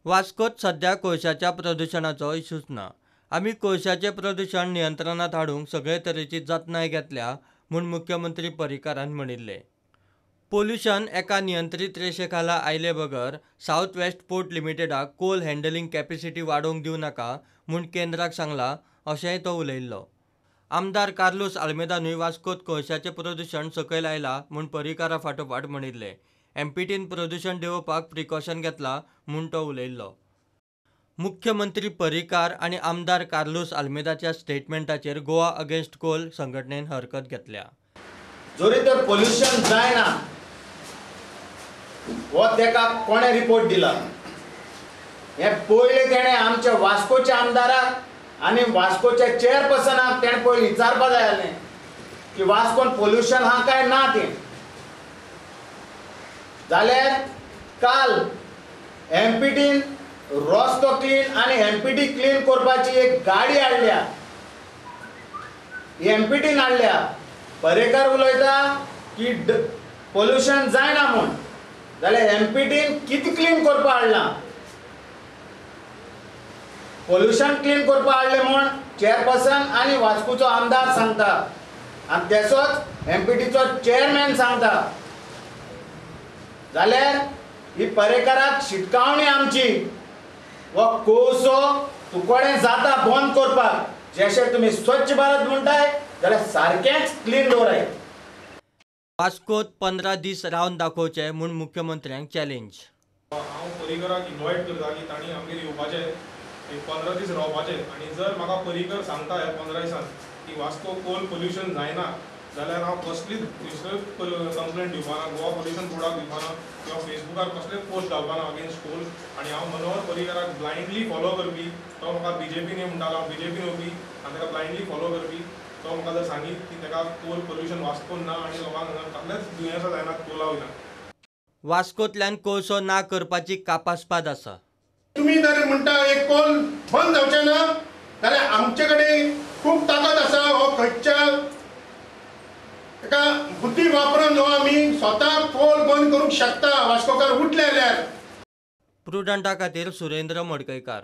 वास्कोत सध्या कोळशाच्या प्रदूषणाचो इशूच ना। आमी कोळशाचे प्रदूषण नियंत्रणात हाडूंक सगळे तरेची जतनाय घेतल्या म्हूण मुख्यमंत्री पर्रीकारान म्हणिल्ले। पोल्यूशन एका नियंत्रीत रेशेखाला आयले बगर साउथ वेस्ट पोर्ट लिमिटेडाक कोल हँडलिंग कॅपॅसिटी वाडोवंक दिवं नाका म्हूण केंद्राक सांगलां, अशेंय तो उलयल्लो। आमदार कार्लोस आल्मेदानूय वास्कोत कोळशाचें प्रदूषण सकयल आयलां म्हूण पर्रीकारा फाटोफाट म्हणिल्लें। एमपीटीन प्रदूषण देंवोवपाक प्रिकॉशन घेतलां म्हूण तो उलयल्लो। मुख्यमंत्री पर्रीकार आनी आमदार कार्लोस आल्मेदाच्या स्टेटमेंटाचेर गोवा अगेन्स्ट कोल संघटनेन हरकत घेतल्या। जोरी तर पोल्यूशन जायना हो तेका कोणे रिपोर्ट दिला हे पयले तेणे आमच्या वास्कोच्या आमदाराक आनी वास्कोच्या चेअरपर्सनाक तेणे पयलीं विचारपाक जाय आसलें की वास्कोन पोल्यूशन हा काय ना तें। जाल्यार काल एमपीटीन रस्तो क्लीन आनी एमपीटी क्लीन करपाची एक गाडी हाडल्या, एमपीटीन हाडल्या। पर्रेकार उलयता की पोल्यूशन जायना म्हूण, जाल्यार एमपीटीन कितें क्लीन करपा हाडला? पोल्यूशन क्लीन करपा हाडले म्हूण चेअरपर्सन आनी वास्कोचो आमदार सांगता आनी तेसोच एमपीटीचो चेअरमॅन सांगता। जाल्यार ही पर्रेकाराक शिटकावणी आमची वो कोळसो तुकोडें जाता बंद करपाक, जशें तुमी स्वच्छ भारत म्हणटाय जाल्यार सारकेंच क्लीन दवराय। वास्कोत 15 दीस रावन दाखोवचे म्हूण मुख्यमंत्र्यांक चॅलेंज। हांव पर्रीकाराक इन्वायट करता की तांणी आमगेर येवपाचें, एक 15 दीस रावपाचें। आनी जर म्हाका पर्रीकर सांगता ह्या 15 दिसांत की वास्को कोल पोल्यूशन जायना जाल्यार हांव कसलीच कंप्लेंट दिवपाना, गोवा पोल्यूशन बोर्डाक दिवपाना किंवा फेसबुकार कसलेच पोस्ट घालपाना अगेन्स्ट कोल। आनी हांव मनोहर पर्रीकाराक ब्लायंडली फॉलो करपी, तो म्हाका बीजेपीन म्हणटालो, हांव बीजेपीन येवपी आनी ताका ब्लायंडली फॉलो करपी। तो म्हाका जर सांगीत की ताका कोल पोल्यूशन वास्कोन ना आनी लोकांक हांगा कसलेच दुयेंसां जायनात कोला वयल्यान। वास्कोंतल्यान कोळसो ना करपाची कापासपाद आसा। तुम्ही जर म्हणटा एक कोल बंद जावचें ना जाल्यार आमचे कडेन खूब ताकद आसा। हो खंयच्या एका बुद्धी वापरून हो आमी स्वता कोल बंद करूंक शकता वास्कोकार उठले जाल्यार। प्रुडंटा खातीर सुरेंद्र मडकयकार।